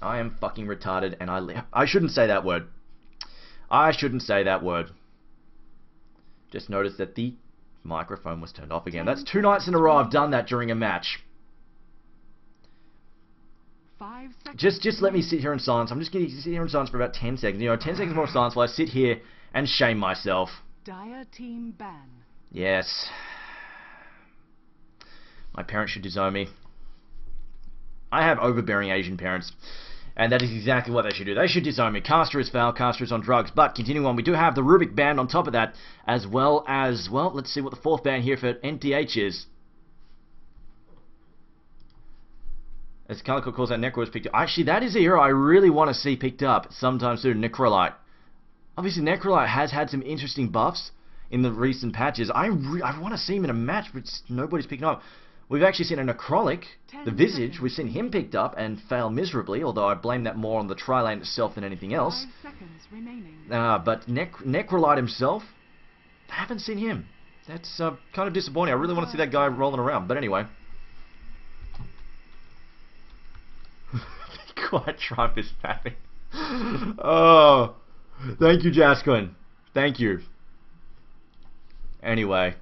I am fucking retarded, and I shouldn't say that word. I shouldn't say that word. Just noticed that the microphone was turned off again. That's 2 nights in a row I've done that during a match. 5 seconds. Just let me sit here in silence. I'm just going to sit here in silence for about 10 seconds. You know, 10 seconds more of silence while I sit here and shame myself. Dire team ban. Yes. My parents should disown me. I have overbearing Asian parents, and that is exactly what they should do. They should disown me. Caster is foul, Caster is on drugs. But continuing on, we do have the Rubik ban on top of that, as well as, well, let's see what the 4th ban here for NTH is. As Calico calls out, Necro is picked up. Actually, that is a hero I really want to see picked up sometime soon, Necrolite. Obviously, Necrolite has had some interesting buffs in the recent patches. I want to see him in a match, but nobody's picking up. We've actually seen a Necrolic, the Visage. We've seen him picked up and fail miserably, although I blame that more on the tri-lane itself than anything else. 5 seconds remaining. But Necrolite himself, I haven't seen him. That's kind of disappointing. I really want to see that guy rolling around. But anyway. Be quiet, Triumph is fapping. Oh, thank you, Jasquin. Thank you. Anyway.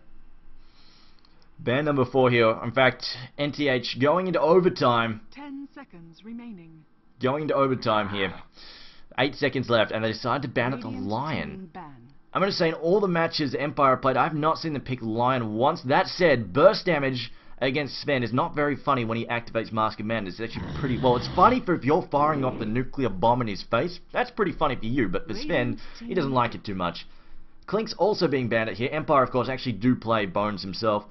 Ban number 4 here. In fact, NTH going into overtime. 10 seconds remaining. Going into overtime here. 8 seconds left, and they decide to ban at the Radiant Lion. team ban. I'm going to say in all the matches Empire played, I've not seen them pick Lion once. That said, burst damage against Sven is not very funny when he activates Mask of Madness. It's actually pretty... Well, it's funny for if you're firing off the nuclear bomb in his face. That's pretty funny for you, but for Sven, he doesn't like it too much. Klink's also being banned here. Empire, of course, actually do play Bones himself.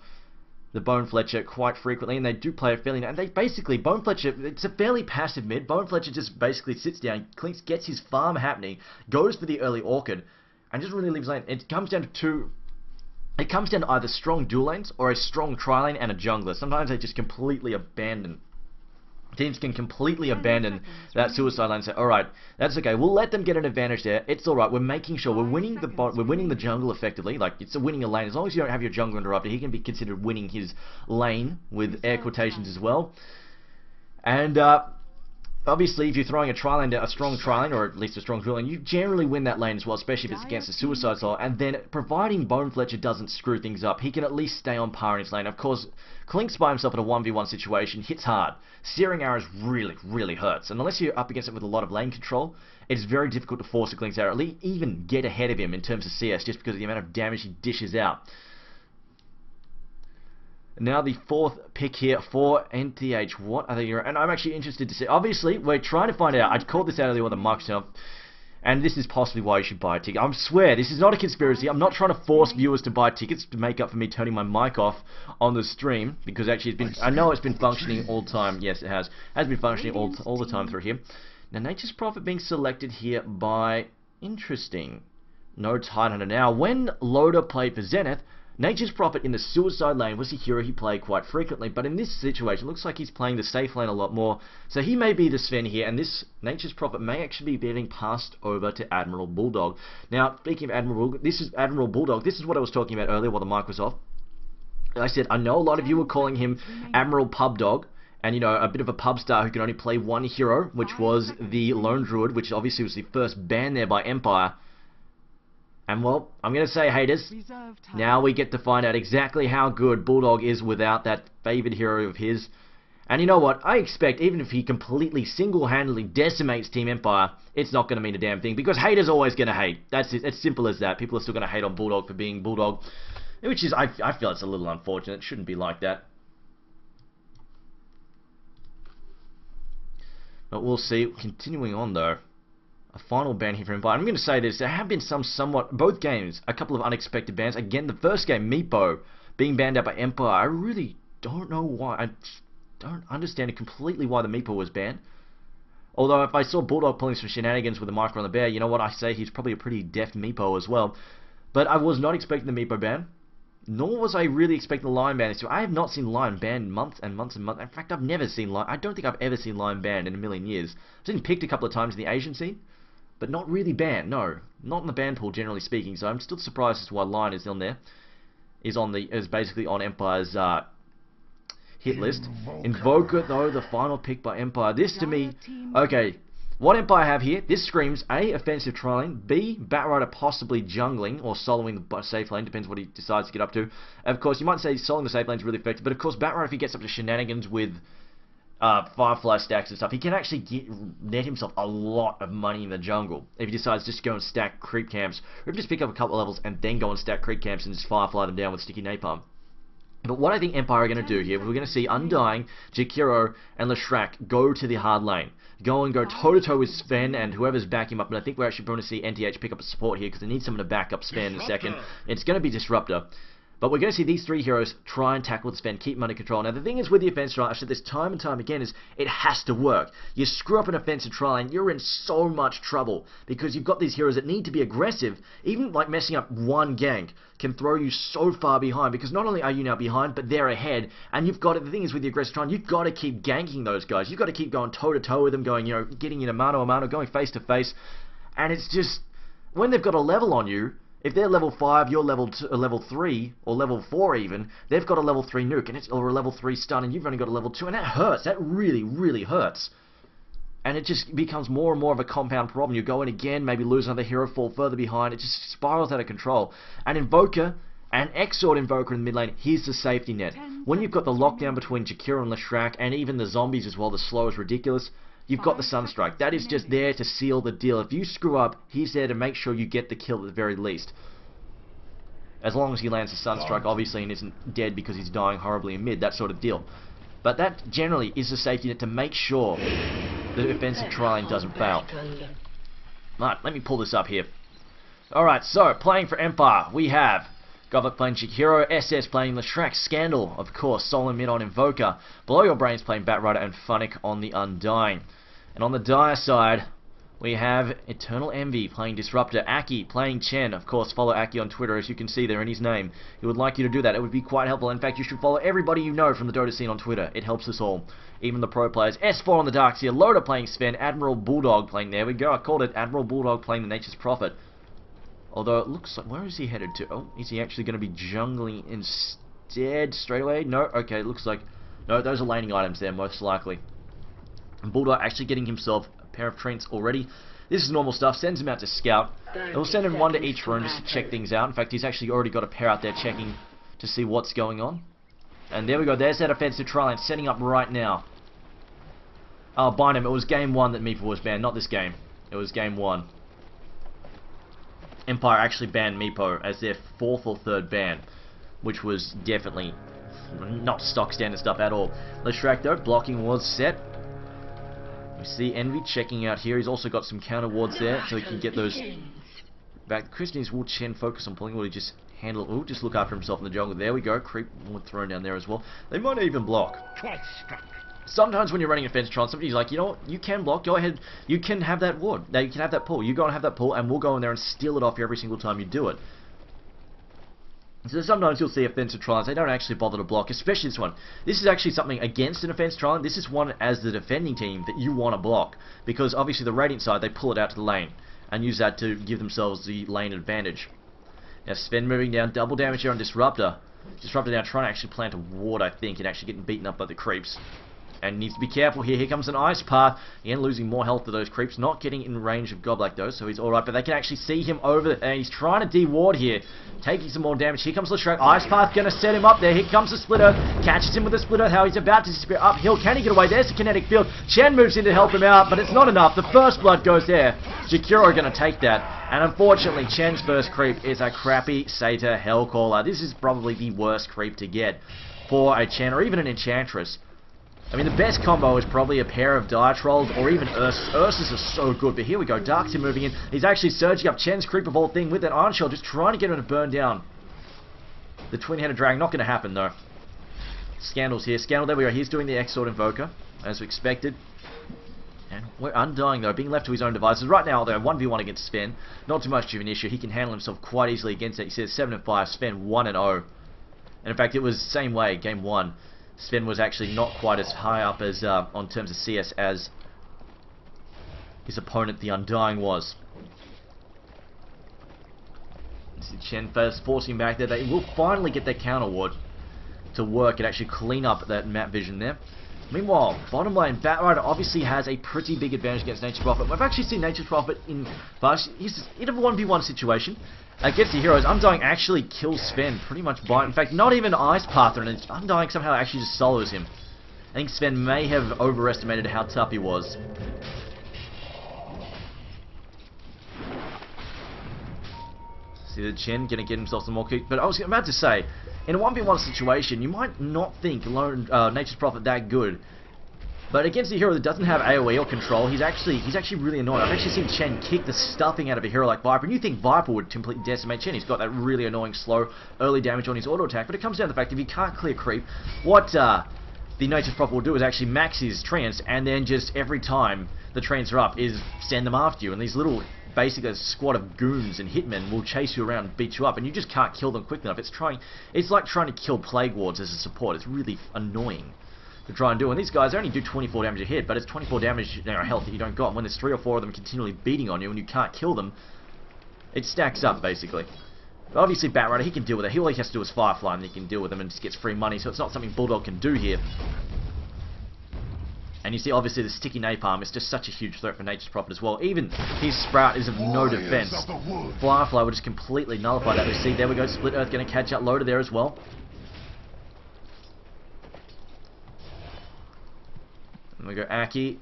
The Bone Fletcher quite frequently, and they do play it fairly... And they basically... Bone Fletcher, it's a fairly passive mid. Bone Fletcher just basically sits down, Klinks gets his farm happening, goes for the early Orchid, and just really leaves lane. It comes down to two... It comes down to either strong dual lanes or a strong tri-lane and a jungler. Sometimes they just completely abandon... Teams can completely abandon that suicide lane and say, alright, that's okay, we'll let them get an advantage there, it's alright, we're making sure we're winning the jungle effectively, like, it's a winning a lane, as long as you don't have your jungler interrupted, he can be considered winning his lane, with air quotations as well. And, obviously, if you're throwing a strong tri-lane, or at least a strong dual lane, you generally win that lane as well, especially if it's against a suicide style, and then, providing Bone Fletcher doesn't screw things up, he can at least stay on par in his lane. Of course, Klinks by himself in a 1v1 situation hits hard. Searing arrows really hurts, and unless you're up against it with a lot of lane control, it's very difficult to force a Klinks arrow, even get ahead of him in terms of CS, just because of the amount of damage he dishes out. Now the 4th pick here for NTH. What are they? And I'm actually interested to see. Obviously, we're trying to find out. I called this out earlier with the Microsoft, and this is possibly why you should buy a ticket. I swear, this is not a conspiracy. I'm not trying to force viewers to buy tickets to make up for me turning my mic off on the stream, because actually it's been... I know it's been functioning all the time. Yes, it has. It has been functioning all the time through here. Now, Nature's Prophet being selected here by... Interesting. No Tidehunter. Now, when Loader played for Zenith, Nature's Prophet in the suicide lane was a hero he played quite frequently, but in this situation, it looks like he's playing the safe lane a lot more. So he may be the Sven here, and this Nature's Prophet may actually be getting passed over to Admiral Bulldog. Now, speaking of Admiral Bulldog, this is what I was talking about earlier while the mic was off. I said, I know a lot of you were calling him Admiral Pub Dog, and, you know, a bit of a pub star who can only play one hero, which was the Lone Druid, which obviously was the first ban there by Empire. And, well, I'm going to say, haters, now we get to find out exactly how good Bulldog is without that favoured hero of his. And you know what? I expect, even if he completely single-handedly decimates Team Empire, it's not going to mean a damn thing, because haters are always going to hate. That's it. It's simple as that. People are still going to hate on Bulldog for being Bulldog, which is, I feel it's a little unfortunate. It shouldn't be like that. But we'll see. Continuing on, though. A final ban here for Empire. I'm going to say this. There have been both games, a couple of unexpected bans. Again, the first game, Meepo, being banned out by Empire. I really don't know why. I don't understand completely why the Meepo was banned. Although, if I saw Bulldog pulling some shenanigans with the micro on the bear, you know what I say? He's probably a pretty deft Meepo as well. But I was not expecting the Meepo ban. Nor was I really expecting the Lion ban. So I have not seen Lion banned months and months and months. In fact, I've never seen Lion. I don't think I've ever seen Lion banned in a million years. I've seen picked a couple of times in the Asian scene, but not really banned. No, not in the ban pool, generally speaking. So I'm still surprised as to why Lion is on there. Is basically on Empire's hit list. Invoker, though, the final pick by Empire. This to me, okay, what Empire have here, this screams A, offensive trialing, B, Batrider possibly jungling or soloing the safe lane, depends what he decides to get up to. And of course, you might say soloing the safe lane is really effective, but of course, Batrider, if he gets up to shenanigans with Firefly stacks and stuff, he can actually net himself a lot of money in the jungle if he decides just to go and stack creep camps, or if just pick up a couple of levels and then go and stack creep camps and just Firefly them down with sticky napalm. But what I think Empire are going to do here, we're going to see Undying, Jakiro, and Leshrac go to the hard lane. Go toe-to-toe with Sven and whoever's backing him up. And I think we're actually going to see NTH pick up a support here because they need someone to back up Sven in a second. It's going to be Disruptor. But we're going to see these three heroes try and tackle the Sven, keep him under control. Now, the thing is with the offensive trial, I've said this time and time again, is it has to work. You screw up an offensive trial and you're in so much trouble because you've got these heroes that need to be aggressive. Even like messing up one gank can throw you so far behind because not only are you now behind, but they're ahead. And you've got it. The thing is with the aggressive trial, you've got to keep ganking those guys. You've got to keep going toe-to-toe with them, going, you know, getting in a mano-a-mano, going face-to-face. And it's just, when they've got a level on you, if they're level 5, you're level 3, or level 4 even, they've got a level 3 nuke, and or a level 3 stun, and you've only got a level 2, and that hurts. That really, really hurts. And it just becomes more and more of a compound problem. You go in again, maybe lose another hero, fall further behind. It just spirals out of control. And Invoker, and Exort Invoker in the mid lane, here's the safety net. When you've got the lockdown between Jakiro and Leshrac, and even the zombies as well, the slow is ridiculous, you've got the Sunstrike. That is just there to seal the deal. If you screw up, he's there to make sure you get the kill at the very least. As long as he lands the Sunstrike, obviously, and isn't dead because he's dying horribly in mid, that sort of deal. But that generally is the safety net to make sure the offensive trialing doesn't fail. Right, let me pull this up here. Alright, so, playing for Empire, we have Goblet playing Jakiro, SS playing Leshrac, Scandal, of course, Solon mid on Invoker, Below Your Brains playing Batrider, and Funnick on the Undying. And on the Dire side, we have Eternal Envy playing Disruptor, Aki playing Chen. Of course, follow Aki on Twitter, as you can see there in his name. He would like you to do that. It would be quite helpful. In fact, you should follow everybody you know from the Dota scene on Twitter. It helps us all, even the pro players. S4 on the Darkseer, Loda playing Sven, Admiral Bulldog playing, there we go, I called it, Admiral Bulldog playing the Nature's Prophet. Although it looks like, where is he headed to? Oh, is he actually going to be jungling instead straight away? No, okay, it looks like, no, those are laning items there, most likely. And Bulldog actually getting himself a pair of treants already. This is normal stuff, sends him out to scout. We'll send him one to each room just to check things out. In fact, he's actually already got a pair out there checking to see what's going on. And there we go, there's that offensive trial line setting up right now. Oh, Bynum, it was game 1 that Meepo was banned, not this game. It was game 1. Empire actually banned Meepo as their 4th or 3rd ban, which was definitely not stock standard stuff at all. Leshrac though, blocking was set. We see Envy checking out here. He's also got some counter wards there, so he can get those back. The question is, will Chen focus on pulling, or will he just handle it? Will just look after himself in the jungle. There we go. Creep ward thrown down there as well. They might even block. Sometimes when you're running a fence trial, somebody's like, you know what, you can block, go ahead, you can have that ward, now you can have that pull, you go and have that pull, and we'll go in there and steal it off you every single time you do it. So sometimes you'll see offensive trials, they don't actually bother to block, especially this one. This is actually something against an offensive trial, this is one as the defending team that you want to block, because obviously the Radiant side, they pull it out to the lane, and use that to give themselves the lane advantage. Now Sven moving down, double damage here on Disruptor. Disruptor now trying to actually plant a ward, I think, and actually getting beaten up by the creeps. And needs to be careful here. Here comes an Ice Path. Again, losing more health to those creeps. Not getting in range of Goblak though, so he's alright. But they can actually see him over there. And he's trying to de-ward here. Taking some more damage. Here comes Leshrac. Ice Path going to set him up there. Here comes the Split Earth. Catches him with the Split Earth. How he's about to disappear uphill. Can he get away? There's the kinetic field. Chen moves in to help him out, but it's not enough. The first blood goes there. Jakiro are going to take that. And unfortunately, Chen's first creep is a crappy Satyr Hellcaller. This is probably the worst creep to get for a Chen or even an Enchantress. I mean, the best combo is probably a pair of Dire Trolls or even Ursus. Ursus are so good, but here we go. Darkseer moving in. He's actually surging up Chen's creep of all thing with that Iron Shell, just trying to get him to burn down the Twin-Headed Dragon. Not going to happen, though. Scandal's here. Scandal, there we go. He's doing the Exort Invoker, as we expected. And we're Undying, though, being left to his own devices. Right now, though, 1v1 against Sven. Not too much of an issue. He can handle himself quite easily against it. He says 7-5, Sven 1-0. And in fact, it was the same way, game 1. Sven was actually not quite as high up as on terms of CS as his opponent, the Undying, was. Chen first forcing him back there. They will finally get their counter ward to work and actually clean up that map vision there. Meanwhile, bottom lane, Batrider obviously has a pretty big advantage against Nature's Prophet. We've actually seen Nature's Prophet in he's in a 1v1 situation against the heroes. Undying actually kills Sven pretty much by, in fact, not even Ice Path, and Undying somehow actually just solos him. I think Sven may have overestimated how tough he was. See the Chen gonna get himself some more kick, but I was about to say, in a 1v1 situation, you might not think Nature's Prophet that good, but against a hero that doesn't have AoE or control, he's actually really annoying. I've actually seen Chen kick the stuffing out of a hero like Viper, and you think Viper would completely decimate Chen. He's got that really annoying slow early damage on his auto attack, but it comes down to the fact if he can't clear creep, what the Nature's Prophet will do is actually max his treants, and then just every time the treants are up is send them after you, and these little basically a squad of goons and hitmen will chase you around and beat you up, and you just can't kill them quick enough. It's like trying to kill Plague Wards as a support. It's really annoying to try and do, and these guys only do 24 damage a hit, but it's 24 damage health that you don't got, and when there's 3 or 4 of them continually beating on you and you can't kill them, it stacks up basically. But obviously Batrider, he can deal with it. All he has to do is Firefly and he can deal with them and just gets free money, so it's not something Bulldog can do here. And you see, obviously, the sticky napalm is just such a huge threat for Nature's Prophet as well. Even his Sprout is of no defense. Firefly would just completely nullify that. We see, there we go, Split Earth going to catch out Loader there as well. And we go Aki.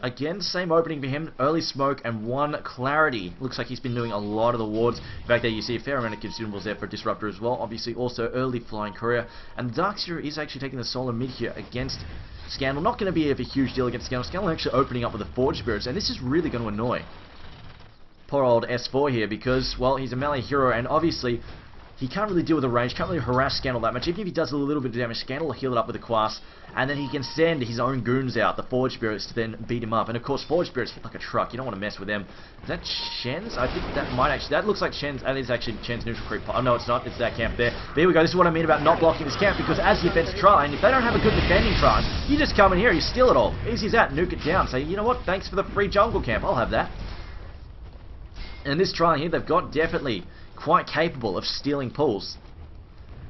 Again, same opening for him. Early smoke and 1 clarity. Looks like he's been doing a lot of the wards. In fact, there you see a fair amount of consumables there for Disruptor as well. Obviously, also early Flying Courier. And Darkseer is actually taking the solo mid here against Scandal. Not going to be a huge deal against Scandal. Scandal actually opening up with the Forge Spirits, and this is really going to annoy poor old S4 here because, well, he's a melee hero, and obviously he can't really deal with the range, can't really harass Scandal that much. Even if he does a little bit of damage, Scandal will heal it up with a Quas, and then he can send his own goons out, the Forge Spirits, to then beat him up. And of course, Forge Spirits hit like a truck. You don't want to mess with them. Is that Shen's? I think that might actually, that looks like Shen's, that is actually Shen's neutral creep. Oh no, it's not, it's that camp there. But here we go, this is what I mean about not blocking this camp, because as the defense try, and if they don't have a good defending try, you just come in here, you steal it all. Easy as that, nuke it down. Say, you know what, thanks for the free jungle camp, I'll have that. And this try here, they've got definitely quite capable of stealing pulls.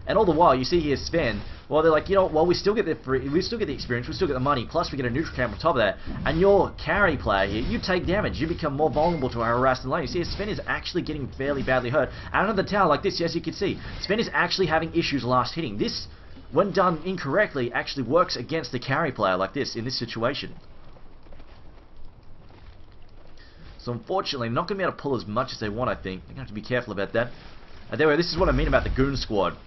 And all the while, you see here Sven, well, they're like, you know, well, we still get the experience, we still get the money, plus we get a neutral camp on top of that. And your carry player here, you take damage, you become more vulnerable to our harassed lane. You see, Sven is actually getting fairly badly hurt. Out of the tower like this, as you can see, Sven is actually having issues last hitting. This, when done incorrectly, actually works against the carry player like this, in this situation. So unfortunately, not going to be able to pull as much as they want, I think. They're going to have to be careful about that. Anyway, this is what I mean about the Goon Squad.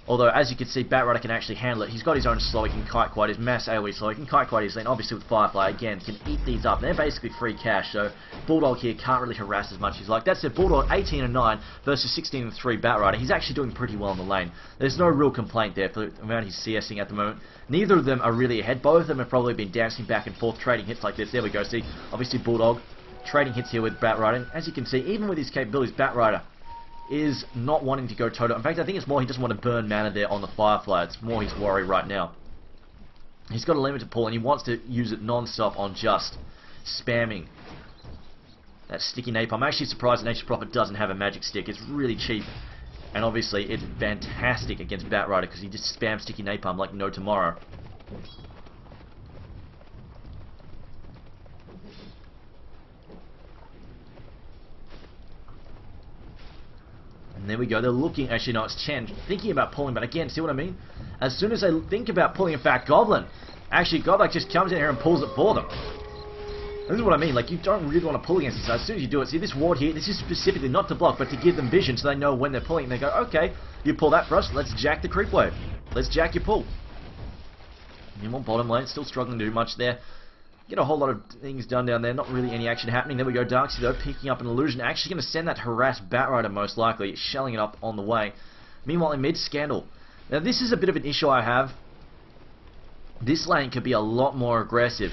Although, as you can see, Batrider can actually handle it. He's got his own slow, he can kite quite his mass AoE slow, he can kite quite easily, and obviously with Firefly, again, can eat these up. They're basically free cash, so Bulldog here can't really harass as much as he's like. That said, Bulldog 18 and 9 versus 16 and 3 Batrider. He's actually doing pretty well in the lane. There's no real complaint there for the amount he's CSing at the moment. Neither of them are really ahead. Both of them have probably been dancing back and forth, trading hits like this. There we go, see, obviously Bulldog trading hits here with Batrider. And as you can see, even with his capabilities, Batrider is not wanting to go toto. In fact, I think it's more he doesn't want to burn mana there on the Firefly. It's more his worry right now. He's got a limited pull and he wants to use it non-stop on just spamming that sticky napalm. I'm actually surprised that Nature's Prophet doesn't have a magic stick. It's really cheap. And obviously it's fantastic against Batrider because he just spams sticky napalm like no tomorrow. And there we go, they're looking, actually no, it's Chen, thinking about pulling, but again, see what I mean? As soon as they think about pulling, in fact, Goblin, actually, Godlike just comes in here and pulls it for them. This is what I mean, like, you don't really want to pull against these guys. As soon as you do it, see this ward here, this is specifically not to block, but to give them vision so they know when they're pulling, and they go, okay, you pull that for us, let's jack the creep wave. Let's jack your pull. Meanwhile, bottom lane, still struggling to do much there. Get a whole lot of things done down there, not really any action happening. There we go, Darkseer though, picking up an illusion, actually going to send that harassed Batrider most likely, shelling it up on the way. Meanwhile, in mid, Scandal. Now this is a bit of an issue I have. This lane could be a lot more aggressive.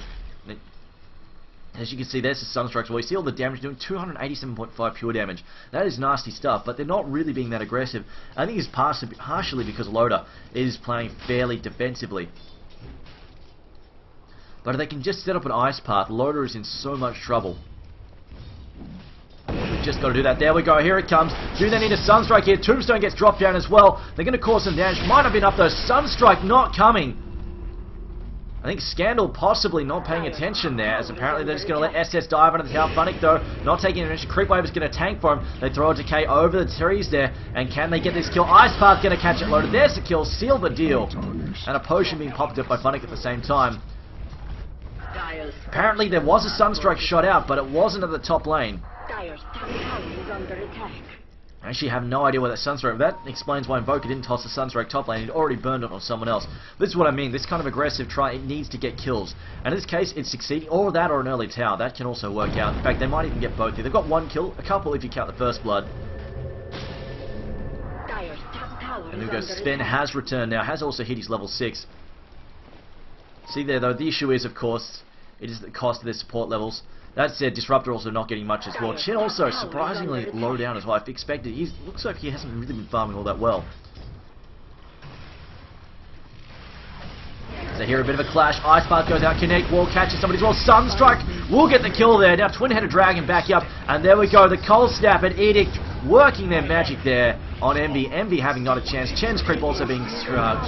As you can see, there's the Sunstrikes. Well, you see all the damage doing 287.5 pure damage. That is nasty stuff, but they're not really being that aggressive. I think it's partially because Loader is playing fairly defensively. But if they can just set up an ice path, Loader is in so much trouble. With just got to do that. There we go. Here it comes. Do they need a Sunstrike here? Tombstone gets dropped down as well. They're going to cause some damage. Might have been up though. Sunstrike not coming. I think Scandal possibly not paying attention there, as apparently they're just going to let SS dive under the tower. Funnick, though, not taking advantage. Creepwave is going to tank for him. They throw a Decay over the trees there, and can they get this kill? Ice Path's going to catch it loaded. There's the kill. Seal the deal. And a potion being popped up by Funnick at the same time. Apparently there was a Sunstrike shot out, but it wasn't at the top lane. I actually have no idea where that Sunstrike... That explains why Invoker didn't toss the Sunstrike top lane. He'd already burned it on someone else. This is what I mean. This kind of aggressive try, it needs to get kills. And in this case, it's succeeding. Or that or an early tower. That can also work out. In fact, they might even get both here. They've got one kill. A couple if you count the first blood. And there we go. Sven has returned now. Has also hit his level 6. See there, though, the issue is, of course, it is the cost of their support levels. That said, Disruptor also not getting much as well. Chen also surprisingly low down as well. I expected. He looks like he hasn't really been farming all that well. So here a bit of a clash. Ice Path goes out. Connect. Wall catches somebody as well. Sunstrike will get the kill there. Now Twin-Headed Dragon back up. And there we go. The Cold Snap and Edict working their magic there on Envy. Envy having not a chance. Chen's creep also being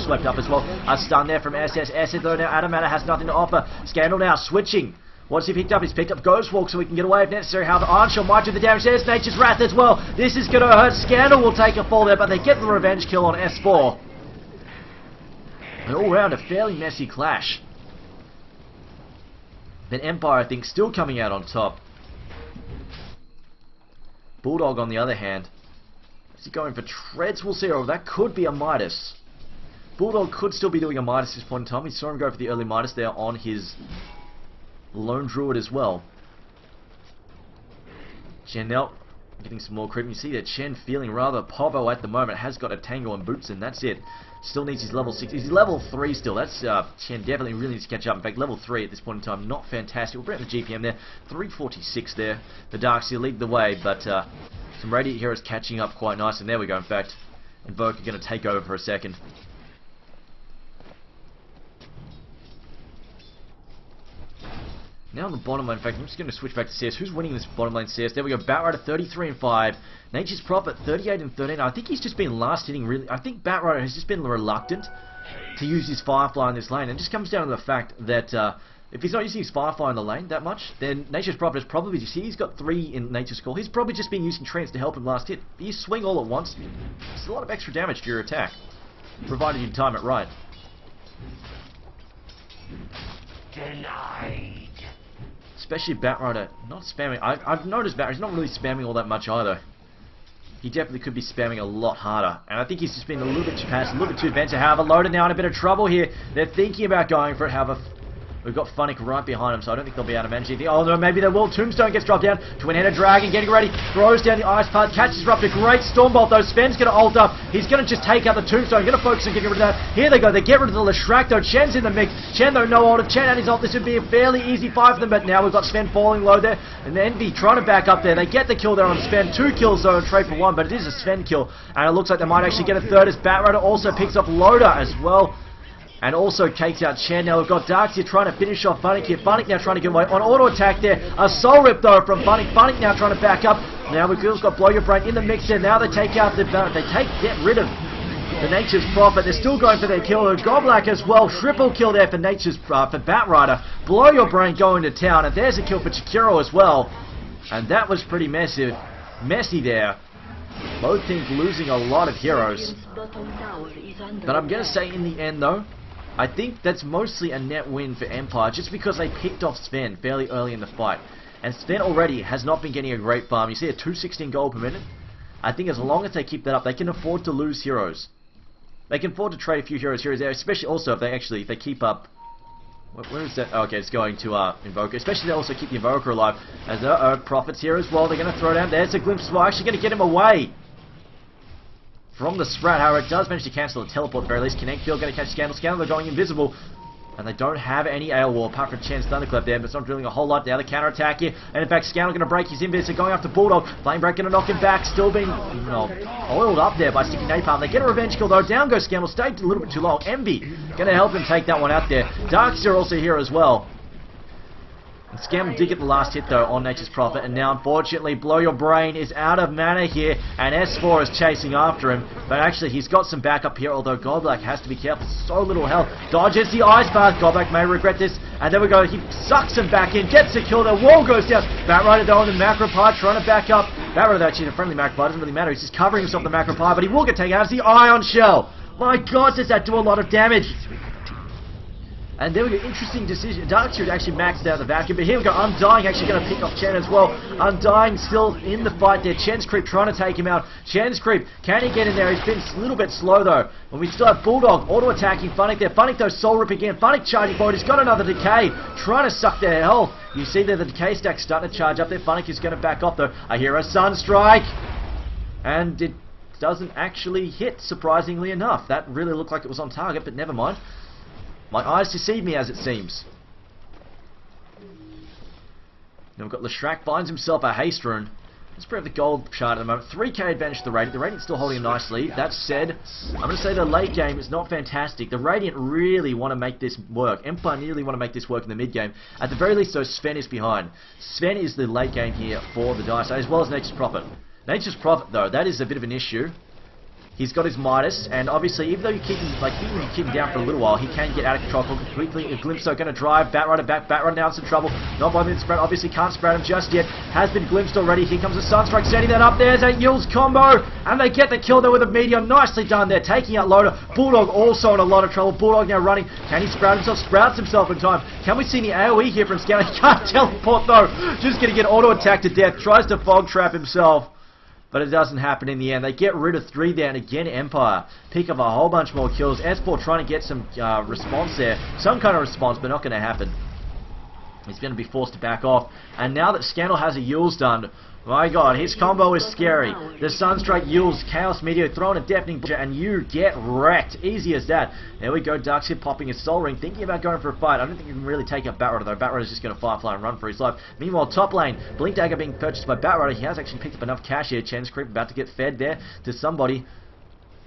swept up as well. A stun there from SS. SS though now Adamanta has nothing to offer. Scandal now switching. What's he picked up? He's picked up Ghost Walk so he can get away if necessary. However, Ironshell might do the damage. There's Nature's Wrath as well. This is going to hurt. Scandal will take a fall there, but they get the revenge kill on S4. And all round, a fairly messy clash. Then Empire, I think, still coming out on top. Bulldog, on the other hand, is he going for Treads? We'll see. Or that could be a Midas. Bulldog could still be doing a Midas at this point in time. We saw him go for the early Midas there on his Lone Druid as well. Chen now getting some more creep. You see that Chen feeling rather povo at the moment. Has got a Tango and Boots and that's it. Still needs his level 6. He's level 3 still. That's Chen definitely really needs to catch up. In fact, level 3 at this point in time, not fantastic. We'll bring up the GPM there. 346 there. The Darkseer lead the way, but some Radiant Heroes catching up quite nice. And there we go, in fact. Invoker going to take over for a second. Now on the bottom lane, in fact, I'm just going to switch back to CS. Who's winning this bottom lane CS? There we go. Batrider 33 and 5. Nature's Prophet 38 and 13. I think he's just been last hitting really. I think Batrider has just been reluctant to use his Firefly in this lane. It just comes down to the fact that if he's not using his Firefly in the lane that much, then Nature's Prophet is probably just, he's got 3 in Nature's Call. He's probably just been using Trance to help him last hit. But you swing all at once, it's a lot of extra damage to your attack, provided you time it right. Denied. Especially Batrider not spamming. I've noticed Batrider's not really spamming all that much either. He definitely could be spamming a lot harder. And I think he's just been a little bit too passive, a little bit too defensive. However, Loaded now in a bit of trouble here. They're thinking about going for it. However, we've got Funnick right behind him, so I don't think they'll be able to manage anything. Oh no, maybe they will. Tombstone gets dropped down. Twin-Headed Dragon getting ready. Throws down the Ice Path. Catches Disruptor. Great Stormbolt though. Sven's going to ult up. He's going to just take out the Tombstone. Going to focus on getting rid of that. Here they go. They get rid of the Leshrac though. Chen's in the mix. Chen though, no ult. Chen and his ult. This would be a fairly easy fight for them, but now we've got Sven falling low there. And the Envy trying to back up there. They get the kill there on Sven. 2 kills though and trade for 1, but it is a Sven kill. And it looks like they might actually get a third as Batrider also picks up Loader as well. And also takes out Chen. Now we've got Darkseer trying to finish off Funnick here. Funnick now trying to get away on auto attack there. A Soul Rip though from Funnick. Funnick now trying to back up. Now we've got Blow Your Brain in the mix there. Now they take out the get rid of the Nature's Prophet. They're still going for their kill. Goblack as well. Triple kill there for for Batrider. Blow Your Brain going to town. And there's a kill for Chikiro as well. And that was pretty messy there. Both teams losing a lot of heroes. But I'm going to say in the end though, I think that's mostly a net win for Empire, just because they picked off Sven fairly early in the fight. And Sven already has not been getting a great farm. You see a 216 gold per minute? I think as long as they keep that up, they can afford to lose heroes. They can afford to trade a few heroes here and there, especially also if they keep up... Where is that? Oh, okay, it's going to Invoker. Especially they also keep the Invoker alive. As Prophet's here as well. They're going to throw down. There's a glimpse. We're actually going to get him away from the Sprat. However, it does manage to cancel the teleport at the very least. Connect Field going to catch Scandal. Scandal, they're going invisible. And they don't have any AoE wall apart from Chen's Thunderclap there, but it's not drilling a whole lot. Now the counter attack here. And in fact, Scandal going to break his invis. They're going after Bulldog. Flame Break going to knock him back. Still being oiled up there by sticking Napalm. They get a revenge kill though. Down goes Scandal. Stayed a little bit too long. Envy going to help him take that one out there. Darkseer also here as well. And Scam did get the last hit though on Nature's Prophet, and now unfortunately Blow Your Brain is out of mana here, and S4 is chasing after him, but actually he's got some backup here, although Godblack has to be careful, so little health. Dodges the Ice Path, Godblack may regret this, and there we go, he sucks him back in, gets the kill, the wall goes down. Batrider though on the Macro Pie trying to back up. Batrider actually a friendly Macro Pie, doesn't really matter, he's just covering himself with the Macro Pie, but he will get taken out as the Ion Shell. My god, does that do a lot of damage. And there we go, interesting decision. Darkseid actually maxed out the vacuum, but here we go, Undying actually going to pick off Chen as well. Undying still in the fight there. Chen's Creep trying to take him out. Chen's Creep, can he get in there? He's been a little bit slow though. And we still have Bulldog auto-attacking Funnick there. Funnick though, Soul Rip again. Funnick charging forward, he's got another Decay, trying to suck their health. You see there the Decay stack starting to charge up there. Funnick is going to back off though. I hear a Sunstrike. And it doesn't actually hit, surprisingly enough. That really looked like it was on target, but never mind. My eyes deceive me, as it seems. Now we've got Leshrac finds himself a haste rune. Let's bring up the gold shard at the moment. 3k advantage to the Radiant. The Radiant's still holding a nice lead. That said, I'm going to say the late game is not fantastic. The Radiant really want to make this work. Empire nearly want to make this work in the mid game. At the very least, though, Sven is behind. Sven is the late game here for the Dice, as well as Nature's Prophet. Nature's Prophet, though, that is a bit of an issue. He's got his Midas, and obviously, even though you keep him, even if you keep him down for a little while, he can get out of control quickly. Glimpso going to drive, Batrider back, Batrider down some trouble. Not by the spread, obviously can't spread him just yet. Has been glimpsed already. Here comes a Sunstrike, setting that up. There's a Yule's combo, and they get the kill there with a Meteor. Nicely done there, taking out Loader. Bulldog also in a lot of trouble. Bulldog now running. Can he sprout himself? Sprouts himself in time. Can we see the AoE here from Scout? He can't teleport though. Just going to get auto-attacked to death. Tries to fog trap himself. But it doesn't happen in the end. They get rid of 3 there, and again Empire pick up a whole bunch more kills. S4 trying to get some response there. Some kind of response, but not going to happen. He's going to be forced to back off. And now that Scandal has a Yule's done, my god, his combo is scary. The Sunstrike, Yule's, Chaos Meteor, throwing a deafening and you get wrecked. Easy as that. There we go, Darkseid popping his Soul Ring, thinking about going for a fight. I don't think he can really take out Batrider though. Batrider is just going to Firefly and run for his life. Meanwhile, top lane, Blink Dagger being purchased by Batrider. He has actually picked up enough cash here. Chen's Creep about to get fed there to somebody.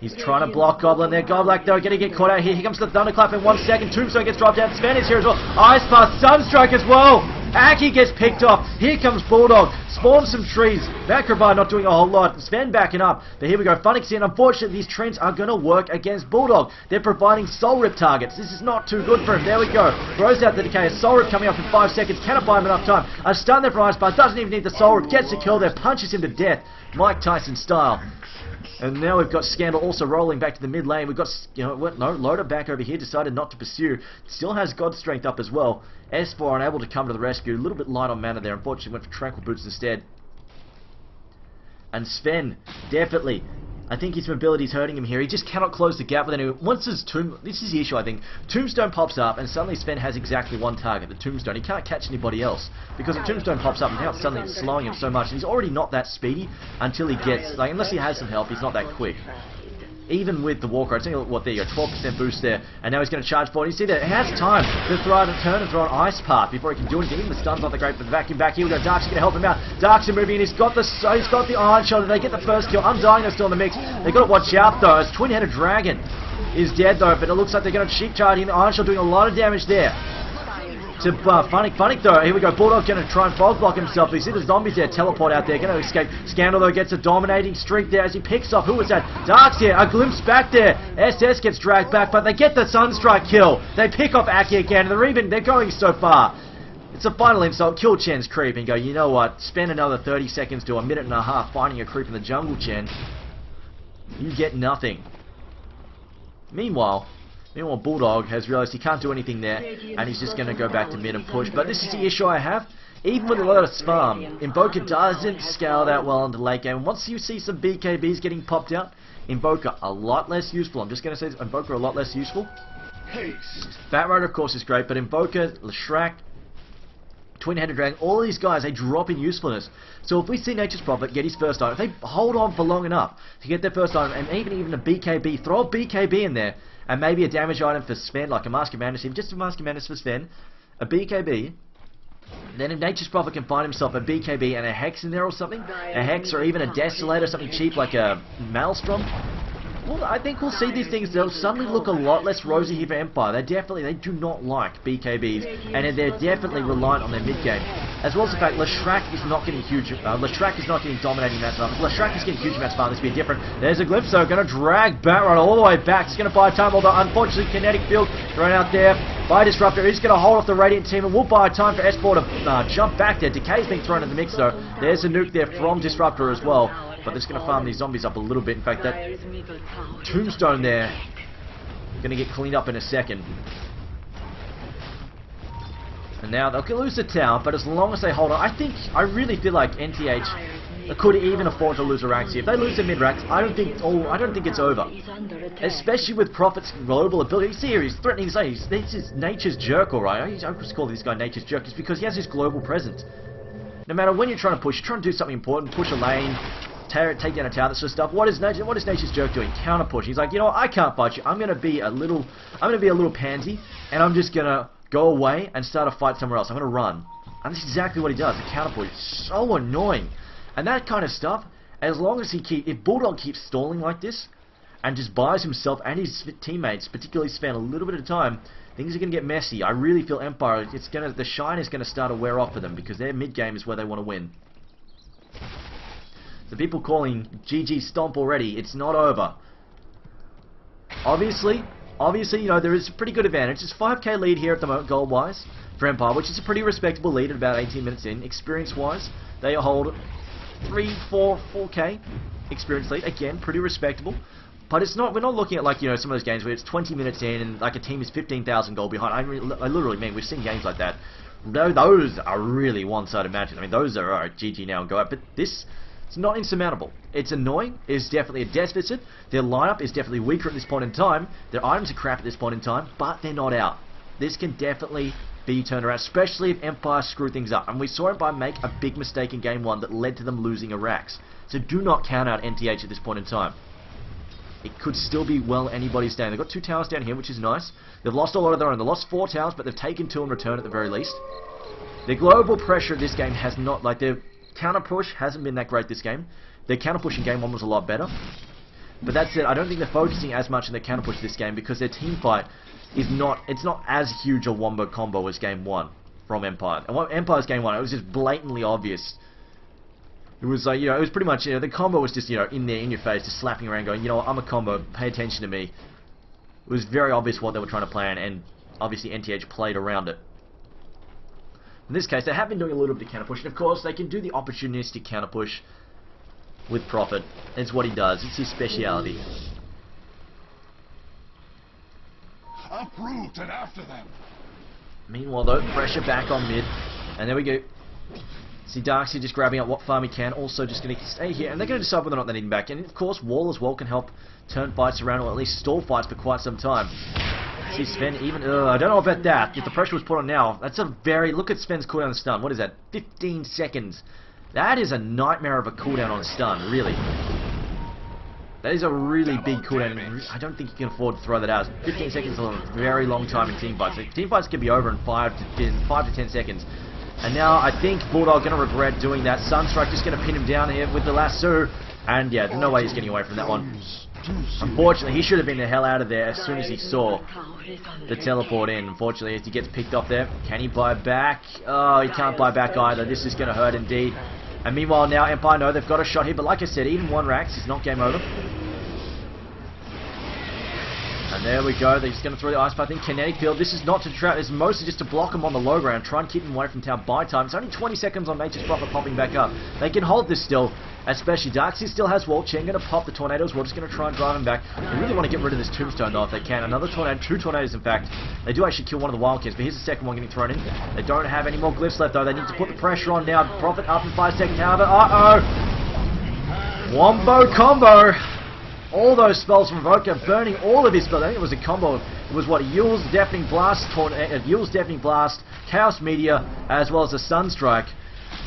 He's trying to block Goblin there. Godblack though, going to get caught out here. Here comes the Thunderclap in 1 second. Tombstone gets dropped down. Sven is here as well. Ice Path, Sunstrike as well. Aki gets picked off. Here comes Bulldog. Spawns some trees. Macrobar not doing a whole lot. Sven backing up. But here we go. Funnick's in. Unfortunately, these trends are going to work against Bulldog. They're providing Soul Rip targets. This is not too good for him. There we go. Throws out the Decay. A Soul Rip coming up in 5 seconds. Cannot buy him enough time. A stun there for Ice Path. Doesn't even need the Soul Rip. Gets a kill there. Punches him to death. Mike Tyson style. And now we've got Scandal also rolling back to the mid lane. We've got, Loader back over here, decided not to pursue. Still has God Strength up as well. S4 unable to come to the rescue. A little bit light on mana there. Unfortunately went for Tranquil Boots instead. And Sven, definitely. I think his mobility is hurting him here. He just cannot close the gap with anyone. Once his this is the issue, I think. Tombstone pops up, and suddenly Sven has exactly one target, the Tombstone. He can't catch anybody else. Because the Tombstone pops up, and now suddenly it's slowing him so much. And he's already not that speedy until he gets, unless he has some health, he's not that quick. Even with the Walker, I think, what, there you go, 12% boost there, and now he's going to charge forward. You see that, he has time to throw out a turn and throw an Ice Path before he can do anything. Even the stun's not that great, but the vacuum back here we go. Darkseid going to help him out. Darkseid moving in, he's got the Iron Shoulder. They get the first kill. Undying, they're still in the mix. They've got to watch out though, as Twin-Headed Dragon is dead though, but it looks like they're going to cheap charge in. The Iron Shoulder doing a lot of damage there. To Funnick though, here we go, Bulldog's going to try and fog block himself, but you see the zombies there, teleport out there, going to escape. Scandal though gets a dominating streak there as he picks off, who was that? Dark's here, a glimpse back there, SS gets dragged back, but they get the Sunstrike kill. They pick off Aki again, and they're going so far. It's a final insult, kill Chen's Creep and go, you know what, spend another 30 seconds to a minute and a half finding a creep in the jungle, Chen. You get nothing. Meanwhile, Bulldog has realised he can't do anything there, and he's just going to go back to mid and push. But this is the issue I have. Even with a lot of spam, Invoker doesn't scale that well into late game. Once you see some BKBs getting popped out, Invoker a lot less useful. I'm just going to say Invoker a lot less useful. Batrider, of course, is great, but Invoker, Leshrac, Twin-Headed Dragon, all these guys, they drop in usefulness. So if we see Nature's Prophet get his first item, if they hold on for long enough to get their first item, and even a BKB, throw a BKB in there, and maybe a damage item for Sven, like a Mask of Madness, even just a Mask of Madness for Sven, a BKB, then if Nature's Prophet can find himself a BKB and a Hex in there or something, a Hex or even a Desolator, something cheap like a Maelstrom, Well, I think we'll see these things, they'll suddenly look a lot less rosy here for Empire. They do not like BKBs, and they're definitely reliant on their mid-game. As well as the fact Leshrac is not getting Leshrac is not getting dominating amounts of farm. Leshrac is getting huge amounts of farm. This will be different. There's a glimpse though, going to drag Batrun all the way back. It's going to buy time, although unfortunately Kinetic Field thrown out there by Disruptor. He's going to hold off the Radiant team, and will buy time for S4 to jump back there. Decay's being thrown in the mix though. There's a nuke there from Disruptor as well. But this is going to farm these zombies up a little bit. In fact, that tombstone there going to get cleaned up in a second. And now they'll lose the tower, but as long as they hold on, I really feel like NTH could even afford to lose a rank here. If they lose the mid ranks, I don't think it's over. Especially with Prophet's global ability. See here, he's threatening to say this is Nature's Jerk, alright. I just call this guy Nature's Jerk just because he has his global presence. No matter when you're trying to push, you're trying to do something important, push a lane, take down a tower, that sort of stuff. What is Nature's Jerk doing? Counter push. He's like, you know what, I can't fight you. I'm gonna be a little pansy, and I'm just gonna go away and start a fight somewhere else. I'm gonna run. And that's exactly what he does. The counter push. So annoying. And that kind of stuff, as long as if Bulldog keeps stalling like this, and just buys himself and his teammates, particularly Sven, a little bit of time, things are going to get messy. I really feel Empire, the shine is going to start to wear off for them, because their mid-game is where they want to win. So people calling GG Stomp already, it's not over. Obviously, you know, there is a pretty good advantage. It's 5k lead here at the moment, goal-wise, for Empire, which is a pretty respectable lead at about 18 minutes in. Experience-wise, they hold 4k experience lead. Again, pretty respectable. But it's not. We're not looking at, like, you know, some of those games where it's 20 minutes in and like a team is 15,000 goal behind. I literally mean, we've seen games like that. Those are really one-sided matches. I mean, those are alright, GG now and go out. But this, it's not insurmountable. It's annoying. It's definitely a deficit. Their lineup is definitely weaker at this point in time. Their items are crap at this point in time, but they're not out. This can definitely be turned around, especially if Empire screw things up. And we saw Empire make a big mistake in Game 1 that led to them losing Iraqs. So do not count out NTH at this point in time. It could still be well anybody's day. They've got 2 towers down here, which is nice. They've lost a lot of their own. They've lost 4 towers, but they've taken 2 in return at the very least. Their global pressure this game has not, like, their counter push hasn't been that great this game. Their counter push in Game 1 was a lot better. But that said, I don't think they're focusing as much on their counter push this game, because their team fight is not, it's not as huge a wombo combo as Game 1 from Empire. And Empire's Game 1, it was just blatantly obvious. It was like, you know, it was pretty much, you know, the combo was just, you know, in there, in your face, just slapping around going, you know what, I'm a combo, pay attention to me. It was very obvious what they were trying to plan, and obviously NTH played around it. In this case, they have been doing a little bit of counter push, and of course, they can do the opportunistic counter push with Prophet. It's what he does, it's his speciality. Uproot and after them. Meanwhile, though, pressure back on mid, and there we go. See Darkseid just grabbing up what farm he can, also just going to stay here, and they're going to decide whether or not they need him back. And of course, Wall as well can help turn fights around, or at least stall fights for quite some time. See Sven even, I don't know about that. If the pressure was put on now, that's a very, look at Sven's cooldown on stun. What is that? 15 seconds. That is a nightmare of a cooldown on stun, really. That is a really big cooldown. I don't think you can afford to throw that out. 15 seconds is a very long time in team fights. Team fights can be over in 5 to 10 seconds. And now I think Bulldog going to regret doing that. Sunstrike just going to pin him down here with the lasso. And yeah, there's no way he's getting away from that one. Unfortunately, he should have been the hell out of there as soon as he saw the teleport in. Unfortunately, as he gets picked off there, can he buy back? Oh, he can't buy back either. This is going to hurt indeed. And meanwhile, now Empire know they've got a shot here. But like I said, even 1 Rax is not game over. And there we go, they're just going to throw the ice path in. Kinetic Field, this is not to trap, this is mostly just to block him on the low ground, try and keep him away from town by time. It's only 20 seconds on Nature's Prophet popping back up. They can hold this still, especially Darkseid still has wall. Chen going to pop the tornadoes, we're just going to try and drive him back. They really want to get rid of this tombstone though if they can. Another tornado, 2 tornadoes in fact. They do actually kill one of the Wildcats, but here's the second one getting thrown in. They don't have any more glyphs left though, they need to put the pressure on now. Prophet up in 5 seconds, however, Wombo combo! All those spells from Vodka, burning all of his spells. I think it was a combo. It was what, Yule's Deafening Blast, Yule's Deafening Blast, Chaos Meteor, as well as a Sunstrike.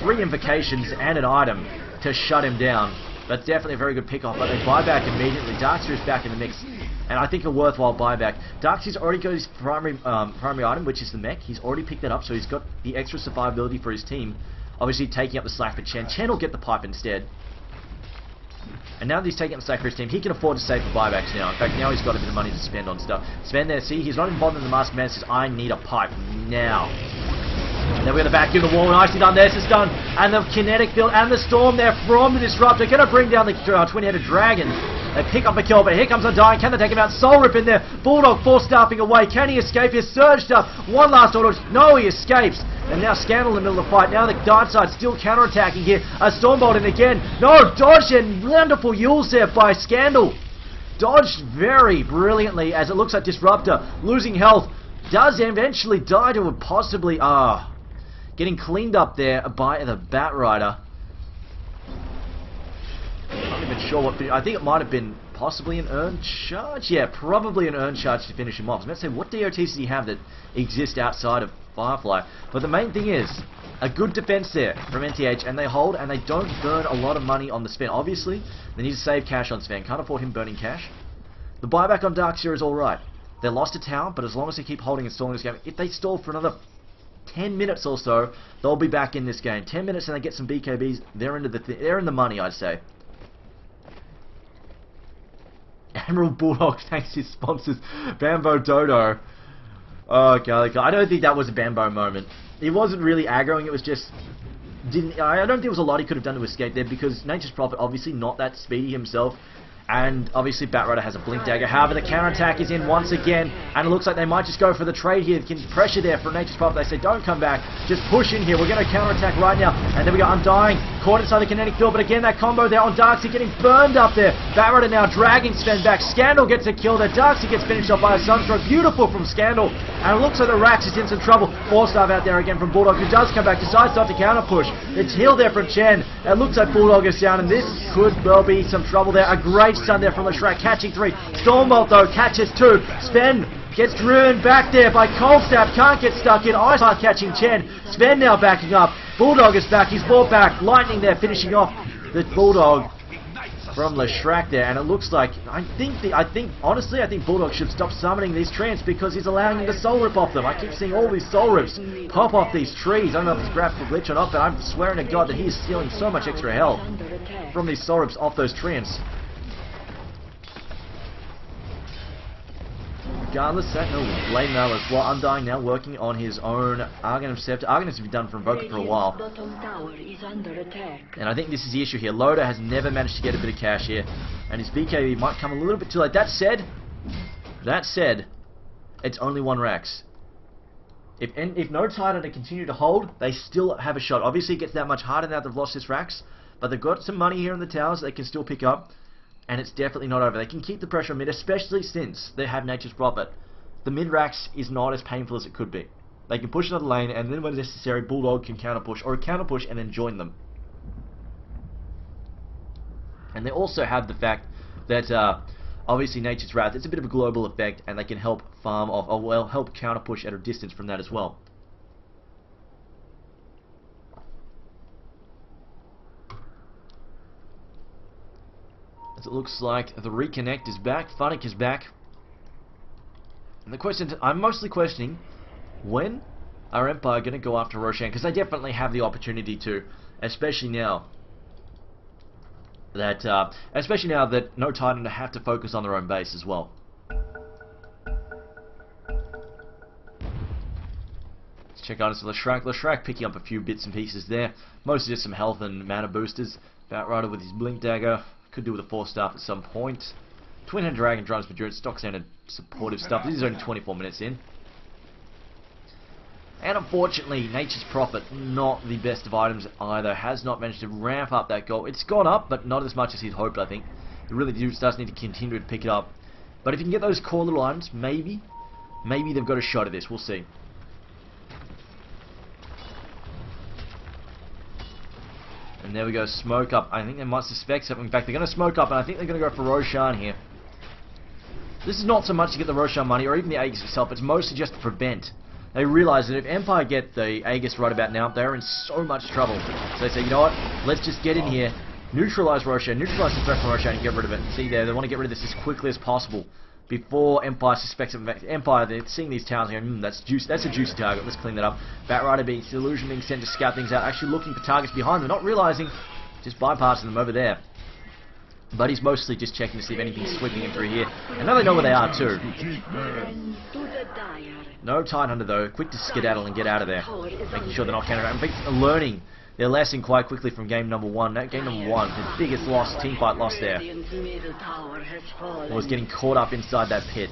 3 invocations and an item to shut him down. That's definitely a very good pick-off, but they buy back immediately. Darkseid is back in the mix, and I think a worthwhile buyback. Darkseid's already got his primary item, which is the mech. He's already picked that up, so he's got the extra survivability for his team. Obviously taking up the slack for Chen. Chen will get the pipe instead. And now that he's taking up the stack for his team, he can afford to save for buybacks now. In fact, now he's got a bit of money to spend on stuff. Sven there, see, he's not even bothering the Masked Man, says, I need a pipe now. And then we're going to vacuum the wall, and nicely done. There's this done. And the kinetic field and the storm there from the Disruptor. Going to bring down the twin-headed dragon. They pick up a kill, but here comes Undying. Can they take him out? Soul Rip in there. Bulldog force-staffing away. Can he escape? His surge stuff. One last auto. No, he escapes. And now Scandal in the middle of the fight. Now the dark side still counterattacking here. A Stormbolt in again. No, dodge and wonderful Yules there by Scandal. Dodged very brilliantly as it looks like Disruptor losing health. Does eventually die to a possibly... getting cleaned up there by the Batrider. I'm not even sure what... I think it might have been possibly an Earn Charge? Yeah, probably an Earn Charge to finish him off. I was about to say, what DOTs does he have that exist outside of Firefly? But the main thing is, a good defense there from NTH, and they hold, and they don't burn a lot of money on the Sven. Obviously, they need to save cash on Sven. Can't afford him burning cash. The buyback on Darkseer is alright. They lost a tower, but as long as they keep holding and stalling this game, if they stall for another 10 minutes or so, they'll be back in this game. 10 minutes and they get some BKBs, they're in the money, I'd say. Emerald Bulldog thanks his sponsors, Bambo Dodo. Oh god, I don't think that was a Bambo moment. He wasn't really aggroing, it was just... I don't think there was a lot he could have done to escape there, because Nature's Prophet obviously not that speedy himself. And obviously Batrider has a Blink Dagger. However, the counterattack is in once again, and it looks like they might just go for the trade here. Can pressure there for Nature's Prophet. They say, don't come back, just push in here. We're going to counterattack right now. And then we got Undying, caught inside the kinetic field, but again, that combo there on Darkseer getting burned up there. Batrider now dragging Sven back. Scandal gets a kill there. Darkseer gets finished off by a Sunstroke. Beautiful from Scandal. And it looks like the Rax is in some trouble. 4-star out there again from Bulldog, who does come back, decides not to counter push. It's healed there from Chen. It looks like Bulldog is down, and this could well be some trouble there. A great stun there from Leshrac, catching 3. Stormbolt though catches 2. Sven gets driven back there by Cold Snap, can't get stuck in. Ice Heart catching Chen. Sven now backing up. Bulldog is back, he's brought back. Lightning there finishing off the Bulldog from Leshrac there, and it looks like honestly I think Bulldog should stop summoning these treants because he's allowing them to soul rip off them. I keep seeing all these soul rips pop off these trees. I don't know if it's graphical glitch or not, but I'm swearing to God that he is stealing so much extra health from these soul rips off those treants. Regardless, Sentinel blame now as well. Undying now working on his own Argon Scepter. Argon has been done for Invoker for a while. And I think this is the issue here. Loader has never managed to get a bit of cash here. And his BKB might come a little bit too late. That said, it's only 1 Rax. If No Tidehunter continue to hold, they still have a shot. Obviously it gets that much harder now they've lost this Rax. But they've got some money here in the towers they can still pick up. And it's definitely not over. They can keep the pressure on mid, especially since they have Nature's Prophet. The mid-Rax is not as painful as it could be. They can push another lane, and then when necessary, Bulldog can counter-push, or counter-push and then join them. And they also have the fact that, obviously, Nature's Wrath, it's a bit of a global effect, and they can help farm off, or well, help counter-push at a distance from that as well. It looks like the reconnect is back, Funnick is back. And the question, I'm mostly questioning, when are Empire going to go after Roshan? Because they definitely have the opportunity to, especially now that No Tidehunter have to focus on their own base as well. Let's check out Leshrac picking up a few bits and pieces there. Mostly just some health and mana boosters. Batrider with his Blink Dagger. Could do with a 4-star at some point. Twin-Head Dragon drives endurance, stock standard supportive stuff. This is only 24 minutes in. And unfortunately, Nature's Prophet, not the best of items either. Has not managed to ramp up that goal. It's gone up, but not as much as he'd hoped, I think. He really does need to continue to pick it up. But if you can get those core little items, maybe they've got a shot at this. We'll see. And there we go, smoke up. I think they might suspect something. In fact, they're going to smoke up, and I think they're going to go for Roshan here. This is not so much to get the Roshan money, or even the Aegis itself. It's mostly just to prevent. They realise that if Empire get the Aegis right about now, they're in so much trouble. So they say, you know what, let's just get in here, neutralise Roshan, neutralise the threat from Roshan, and get rid of it. See there, they want to get rid of this as quickly as possible before Empire suspects it. Empire, they're seeing these towers and going, that's a juicy target, let's clean that up. Batrider being Illusion being sent to scout things out, actually looking for targets behind them, not realising, just bypassing them over there. But he's mostly just checking to see if anything's sweeping in through here. And now they know where they are too. No Tidehunter though, quick to skedaddle and get out of there. Making sure they're not countering. Learning their lesson quite quickly from game number 1. That game number 1, the biggest loss, team fight loss there, was getting caught up inside that pit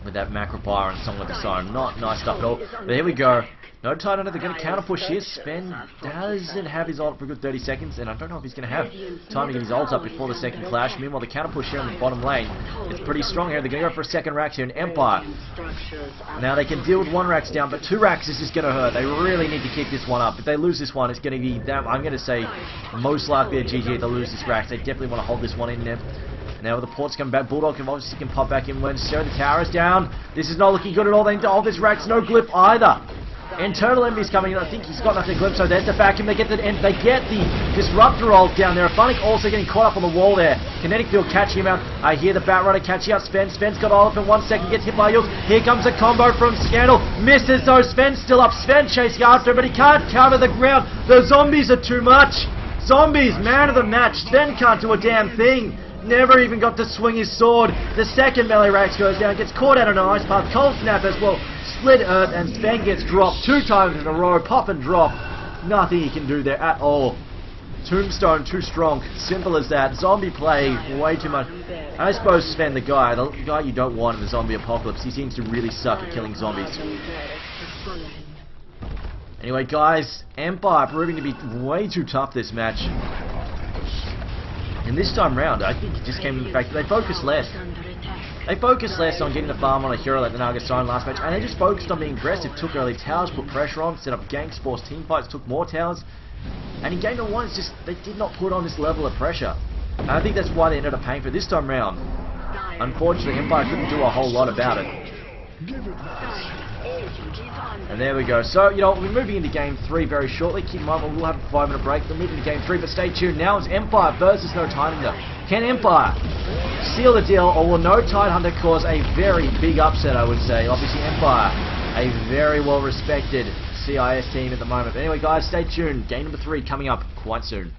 with that macro fire and Song of the Siren. Not nice stuff at all. But here we go. No Tidehunter, they're going to counter push here. Sven doesn't have his ult for a good 30 seconds, and I don't know if he's going to have time to get his ult up before the second clash. Meanwhile, the counter push here in the bottom lane is pretty strong here. They're going to go for a second Rax here in Empire. Now they can deal with 1 Rax down, but 2 Rax is just going to hurt. They really need to keep this one up. If they lose this one, it's going to be, I'm going to say, most likely a GG if they lose this Rax. They definitely want to hold this one in there. Now with the ports coming back, Bulldog can obviously pop back in when the tower is down. This is not looking good at all. They need to hold this Rax. No glyph either. Internal Envy's coming in. I think he's got nothing glyph, so there's the vacuum. They get the disruptor ult down there. Phonic also getting caught up on the wall there. Kinetic field catching him out. I hear the Batrider catching out Sven. Sven's got all up in 1 second, gets hit by Yulk. Here comes a combo from Scandal. Misses though. Sven's still up. Sven chasing after him, but he can't cover the ground. The zombies are too much. Zombies, man of the match. Sven can't do a damn thing. Never even got to swing his sword. The second melee Rax goes down, gets caught out on an ice path. Cold snap as well. Split earth, and Sven gets dropped 2 times in a row. Pop and drop. Nothing he can do there at all. Tombstone too strong. Simple as that. Zombie play way too much. I suppose Sven, the guy you don't want in the zombie apocalypse, he seems to really suck at killing zombies. Anyway, guys, Empire proving to be way too tough this match. And this time round, I think it just came from the fact that they focused less. They focused less on getting the farm on a hero like the Naga Siren last match, and they just focused on being aggressive, took early towers, put pressure on, set up ganks, forced team fights, took more towers. And in game number 1, it's just, they did not put on this level of pressure. And I think that's why they ended up paying for it this time round. Unfortunately, Empire couldn't do a whole lot about it. And there we go. So, we'll be moving into Game 3 very shortly. Keep in mind, we'll have a 5-minute break. We'll move into Game 3, but stay tuned. Now it's Empire versus No Tidehunter. Can Empire seal the deal, or will No Tidehunter cause a very big upset, I would say? Obviously, Empire, a very well-respected CIS team at the moment. But anyway, guys, stay tuned. Game number 3 coming up quite soon.